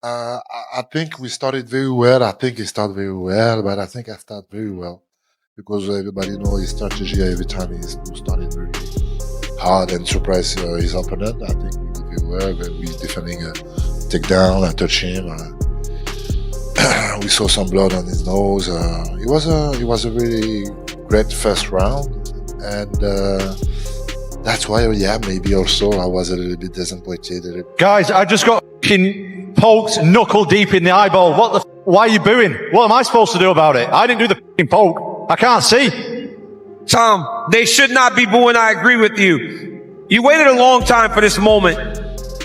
I think we started very well. I think he started very well, but I think I started very well because everybody knows his strategy every time he started very hard and surprise his opponent. I think we did very well. But we defending a takedown, I touch him. We saw some blood on his nose. It was a really great first round, and that's why, yeah, maybe also I was a little bit disappointed. Guys, I just got poked knuckle deep in the eyeball. Why are you booing? What am I supposed to do about it? I didn't do the poke. I can't see. Tom, they should not be booing. I agree with you. You waited a long time for this moment.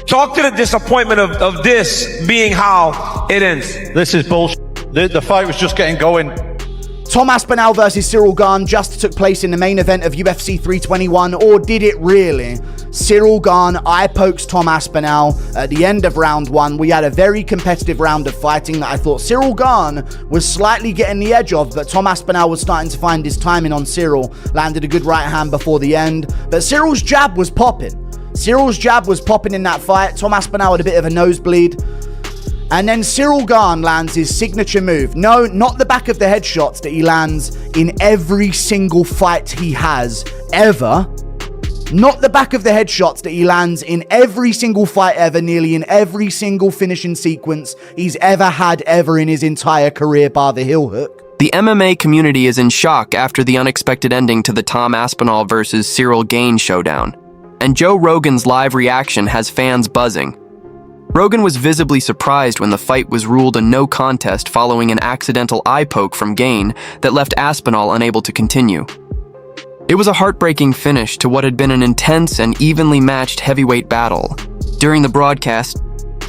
Talk to the disappointment of this being how it ends. This is bullshit. The fight was just getting going. Tom Aspinall versus Ciryl Gane just took place in the main event of UFC 321, or did it really? Ciryl Gane eye pokes Tom Aspinall at the end of round one. We had a very competitive round of fighting that I thought Ciryl Gane was slightly getting the edge of, but Tom Aspinall was starting to find his timing on Ciryl. Landed a good right hand before the end, but Cyryl's jab was popping. Cyryl's jab was popping in that fight. Tom Aspinall had a bit of a nosebleed. And then Ciryl Gane lands his signature move. No, not the back of the head shots that he lands in every single fight he has ever. Not the back of the head shots that he lands in every single fight ever, nearly in every single finishing sequence he's ever had ever in his entire career, bar the heel hook. The MMA community is in shock after the unexpected ending to the Tom Aspinall versus Ciryl Gane showdown. And Joe Rogan's live reaction has fans buzzing. Rogan was visibly surprised when the fight was ruled a no contest following an accidental eye poke from Gane that left Aspinall unable to continue. It was a heartbreaking finish to what had been an intense and evenly matched heavyweight battle. During the broadcast,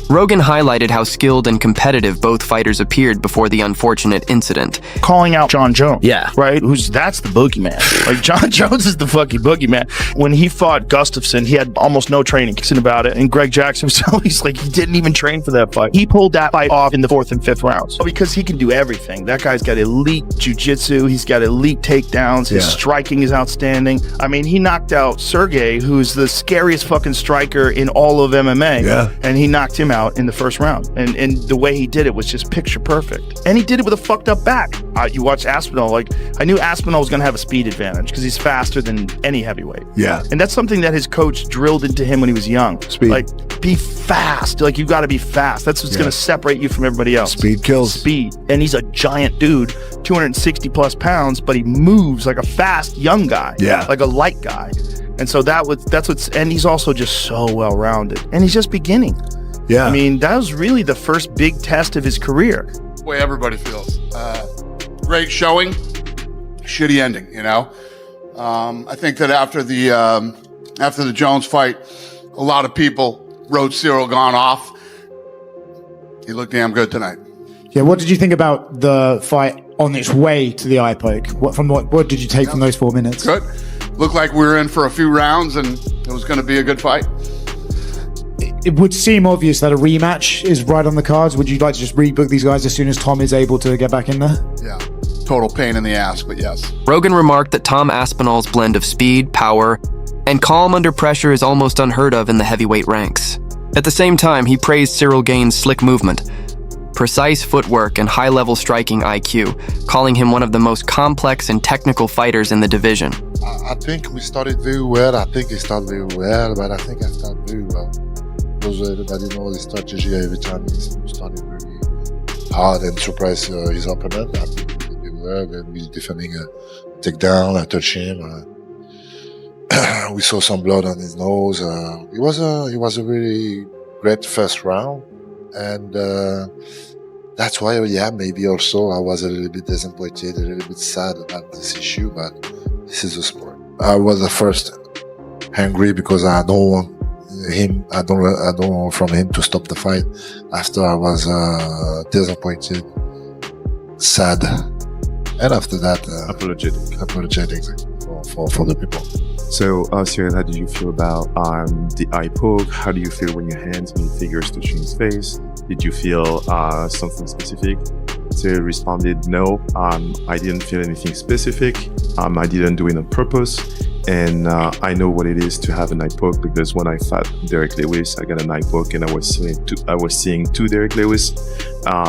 Rogan highlighted how skilled and competitive both fighters appeared before the unfortunate incident. Calling out Jon Jones. Yeah. Right? That's the boogeyman. Like, Jon Jones is the fucking boogeyman. When he fought Gustafsson, he had almost no training about it. And Greg Jackson himself, he's like, he didn't even train for that fight. He pulled that fight off in the 4th and 5th rounds. Because he can do everything. That guy's got elite jiu-jitsu. He's got elite takedowns. His striking is outstanding. I mean, he knocked out Sergey, who's the scariest fucking striker in all of MMA. Yeah. And he knocked him out in the first round, and the way he did it was just picture perfect, and he did it with a fucked up back. You watch Aspinall, like, I knew Aspinall was gonna have a speed advantage because he's faster than any heavyweight. Yeah. And that's something that his coach drilled into him when he was young. Speed. Like, be fast. Like, you got to be fast. That's what's gonna separate you from everybody else. Speed kills. Speed. And he's a giant dude, 260 plus pounds, but he moves like a fast young guy. Yeah. Like a light guy. And so and he's also just so well rounded, and he's just beginning. Yeah. I mean, that was really the first big test of his career. The way everybody feels. Great showing, shitty ending, you know? I think that after the Jones fight, a lot of people wrote Ciryl Gane off. He looked damn good tonight. Yeah, what did you think about the fight on its way to the eye poke? What did you take from those 4 minutes? Good. Looked like we were in for a few rounds and it was going to be a good fight. It would seem obvious that a rematch is right on the cards. Would you like to just rebook these guys as soon as Tom is able to get back in there? Yeah. Total pain in the ass, but yes. Rogan remarked that Tom Aspinall's blend of speed, power, and calm under pressure is almost unheard of in the heavyweight ranks. At the same time, he praised Ciryl Gane's slick movement, precise footwork, and high-level striking IQ, calling him one of the most complex and technical fighters in the division. I think we started very well. I think he started very well, but I think I started very well. Because everybody knows his strategy every time he started very hard and surprise his opponent. I think he did very well. When we defending a takedown, I touch him. We saw some blood on his nose. It was a really great first round, and that's why, yeah, maybe also I was a little bit disappointed, a little bit sad about this issue. But this is a sport. I was at first angry because I don't want him. I don't want from him to stop the fight. After I was disappointed, sad, and after that, apologetic for the people. So, Ciryl, how did you feel about the eye poke? How do you feel when your hands and fingers touching his face? Did you feel something specific? Ciryl responded, no, I didn't feel anything specific. I didn't do it on purpose. And I know what it is to have an eye poke, because when I fought Derek Lewis, I got an eye poke, and I was seeing two Derek Lewis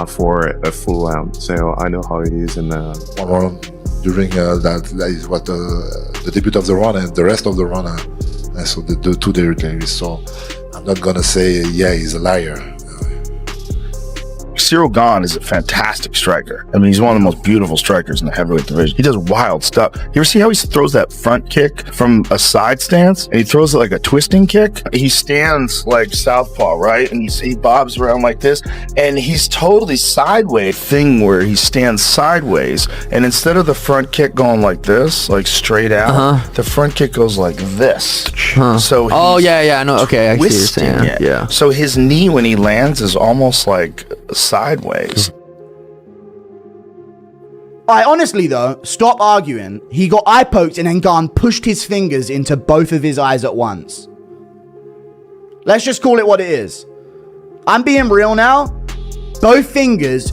for a full round. So I know how it is. And one round during that is what the debut of the run and the rest of the run. I saw the two Derek Lewis. So I'm not gonna say he's a liar. Ciryl Gane is a fantastic striker. I mean, he's one of the most beautiful strikers in the heavyweight division. He does wild stuff. You ever see how he throws that front kick from a side stance? And he throws it like a twisting kick. He stands like southpaw, right? And he bobs around like this. And he's totally sideways thing where he stands sideways. And instead of the front kick going like this, like straight out, the front kick goes like this. So I know. Okay, I see what you're saying. It. Yeah. So his knee when he lands is almost like sideways. Honestly though, stop arguing. He got eye poked and then Gane pushed his fingers into both of his eyes at once. Let's just call it what it is. I'm being real now. Both fingers,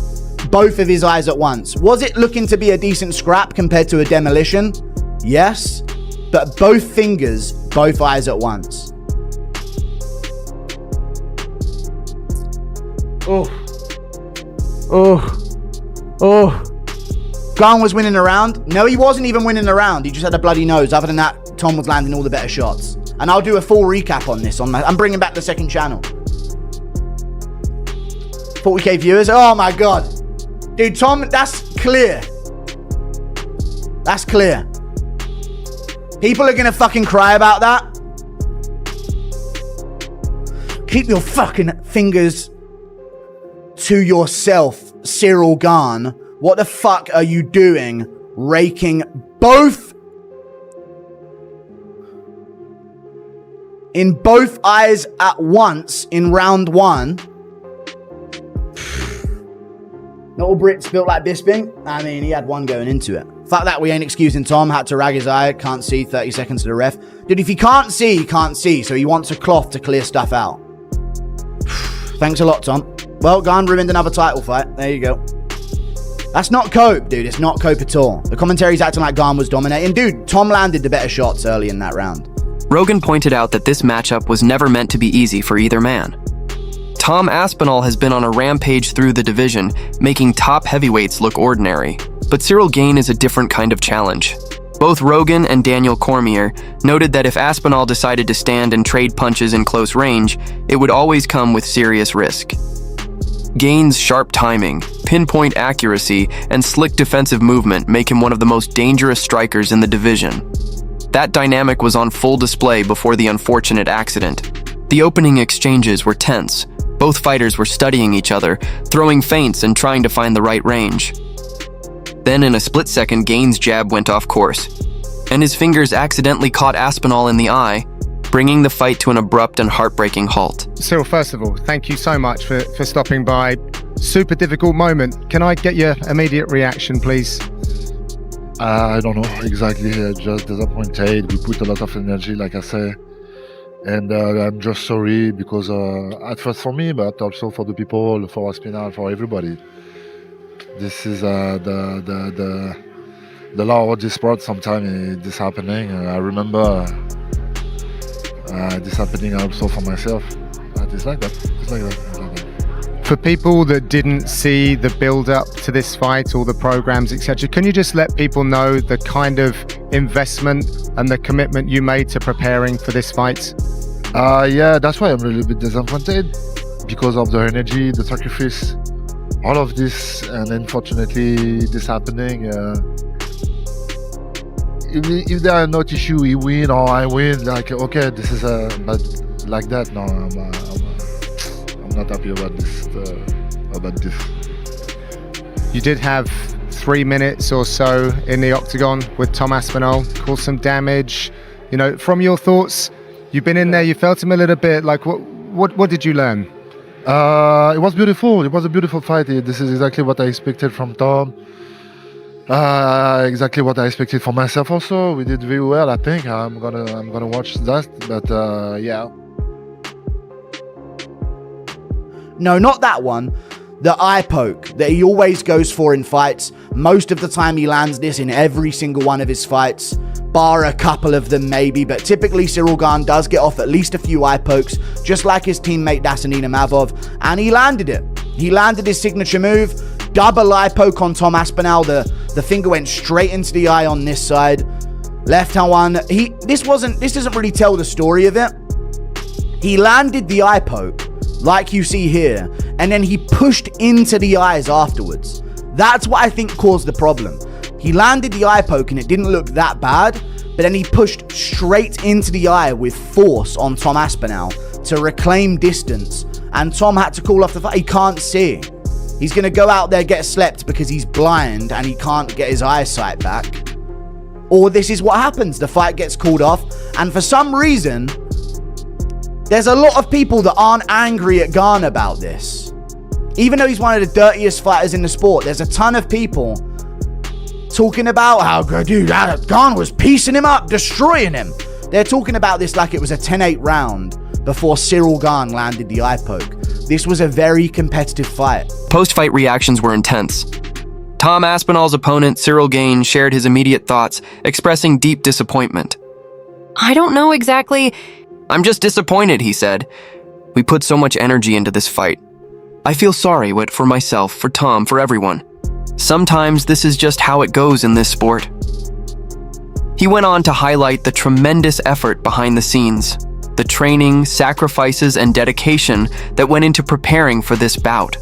both of his eyes at once. Was it looking to be a decent scrap compared to a demolition? Yes. But both fingers, both eyes at once. Gane was winning a round. No, he wasn't even winning a round. He just had a bloody nose. Other than that, Tom was landing all the better shots. And I'll do a full recap on this. I'm bringing back the second channel. 40k viewers. Oh my God. Dude, Tom, that's clear. That's clear. People are gonna fucking cry about that. Keep your fucking fingers to yourself, Ciryl Gane. What the fuck are you doing? Raking both in both eyes at once in round one. Not all Brits built like Bisping. I mean, he had one going into it. Fuck that, we ain't excusing Tom. Had to rag his eye. Can't see. 30 seconds to the ref. Dude, if he can't see, he can't see. So he wants a cloth to clear stuff out. Thanks a lot, Tom. Well, Gane ruined another title fight. There you go. That's not cope, dude. It's not cope at all. The commentary's acting like Gane was dominating. Dude, Tom landed the better shots early in that round. Rogan pointed out that this matchup was never meant to be easy for either man. Tom Aspinall has been on a rampage through the division, making top heavyweights look ordinary. But Ciryl Gane is a different kind of challenge. Both Rogan and Daniel Cormier noted that if Aspinall decided to stand and trade punches in close range, it would always come with serious risk. Gane's sharp timing, pinpoint accuracy, and slick defensive movement make him one of the most dangerous strikers in the division. That dynamic was on full display before the unfortunate accident. The opening exchanges were tense. Both fighters were studying each other, throwing feints and trying to find the right range. Then in a split second, Gane's jab went off course, and his fingers accidentally caught Aspinall in the eye, bringing the fight to an abrupt and heartbreaking halt. Ciryl, first of all, thank you so much for stopping by. Super difficult moment. Can I get your immediate reaction, please? I don't know exactly. Just disappointed. We put a lot of energy, like I say. And I'm just sorry because at first for me, but also for the people, for Aspinall, for everybody. This is the law of this sport. Sometimes this happening. I remember this happening also for myself. It's like that. It's like that. For people that didn't see the build-up to this fight, all the programs, etc., can you just let people know the kind of investment and the commitment you made to preparing for this fight? Yeah, that's why I'm really a bit disappointed because of the energy, the sacrifice, all of this, and unfortunately this happening. If there are not issue, he win or I win, like okay, this is but like that. No, I'm not happy about this. You did have 3 minutes or so in the octagon with Tom Aspinall, caused some damage. You know, from your thoughts, you've been in there, you felt him a little bit. Like, what did you learn? It was beautiful. It was a beautiful fight. This is exactly what I expected from Tom. Exactly what I expected for myself. Also, we did very well. I think I'm gonna watch that. But yeah. No, not that one. The eye poke that he always goes for in fights. Most of the time he lands this in every single one of his fights. bar a couple of them maybe, but typically Ciryl Gane does get off at least a few eye pokes, just like his teammate Dasanina Mavov, and he landed it. He landed his signature move, double eye poke on Tom Aspinall. The finger went straight into the eye on this side. Left hand one. This doesn't really tell the story of it. He landed the eye poke, like you see here, and then he pushed into the eyes afterwards. That's what I think caused the problem. He landed the eye poke and it didn't look that bad, but then he pushed straight into the eye with force on Tom Aspinall to reclaim distance, and Tom had to call off the fight. He can't see. He's going to go out there, get slept because he's blind and he can't get his eyesight back. Or this is what happens. The fight gets called off, and for some reason, there's a lot of people that aren't angry at Gane about this. Even though he's one of the dirtiest fighters in the sport, there's a ton of people talking about how, dude, Gane was piecing him up, destroying him. They're talking about this like it was a 10-8 round before Ciryl Gane landed the eye poke. This was a very competitive fight. Post-fight reactions were intense. Tom Aspinall's opponent, Ciryl Gane, shared his immediate thoughts, expressing deep disappointment. I don't know exactly. I'm just disappointed, he said. We put so much energy into this fight. I feel sorry for myself, for Tom, for everyone. Sometimes this is just how it goes in this sport. He went on to highlight the tremendous effort behind the scenes, the training, sacrifices, and dedication that went into preparing for this bout.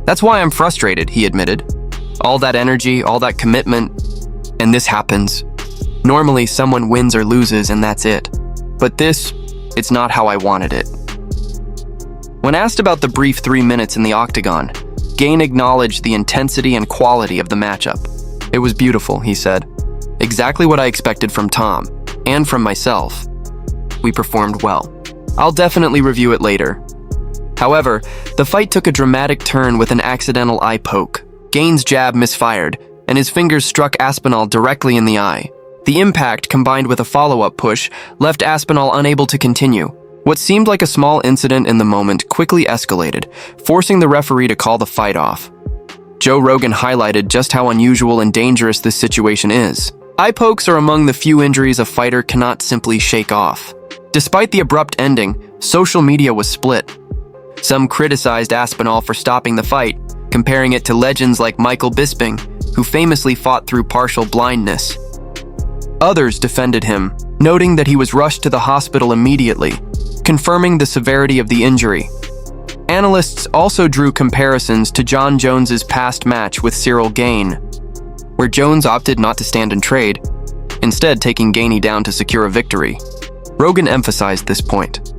That's why I'm frustrated, he admitted. All that energy, all that commitment, and this happens. Normally, someone wins or loses and that's it. But this, it's not how I wanted it. When asked about the brief 3 minutes in the Octagon, Gane acknowledged the intensity and quality of the matchup. It was beautiful, he said. Exactly what I expected from Tom, and from myself. We performed well. I'll definitely review it later. However, the fight took a dramatic turn with an accidental eye poke. Gane's jab misfired, and his fingers struck Aspinall directly in the eye. The impact, combined with a follow-up push, left Aspinall unable to continue. What seemed like a small incident in the moment quickly escalated, forcing the referee to call the fight off. Joe Rogan highlighted just how unusual and dangerous this situation is. Eye pokes are among the few injuries a fighter cannot simply shake off. Despite the abrupt ending, social media was split. Some criticized Aspinall for stopping the fight, comparing it to legends like Michael Bisping, who famously fought through partial blindness. Others defended him, noting that he was rushed to the hospital immediately, confirming the severity of the injury. Analysts also drew comparisons to Jon Jones's past match with Ciryl Gane, where Jones opted not to stand and trade, instead taking Gane down to secure a victory. Rogan emphasized this point.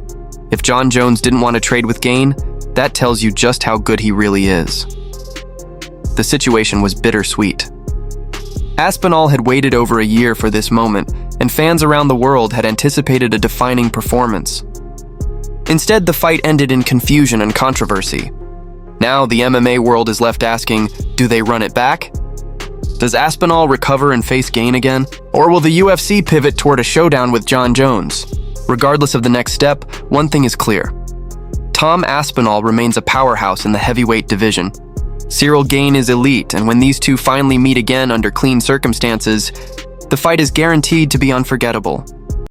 If Jon Jones didn't want to trade with Gane, that tells you just how good he really is. The situation was bittersweet. Aspinall had waited over a year for this moment, and fans around the world had anticipated a defining performance. Instead, the fight ended in confusion and controversy. Now, the MMA world is left asking, do they run it back? Does Aspinall recover and face Gane again? Or will the UFC pivot toward a showdown with Jon Jones? Regardless of the next step, one thing is clear. Tom Aspinall remains a powerhouse in the heavyweight division. Ciryl Gane is elite, and when these two finally meet again under clean circumstances, the fight is guaranteed to be unforgettable.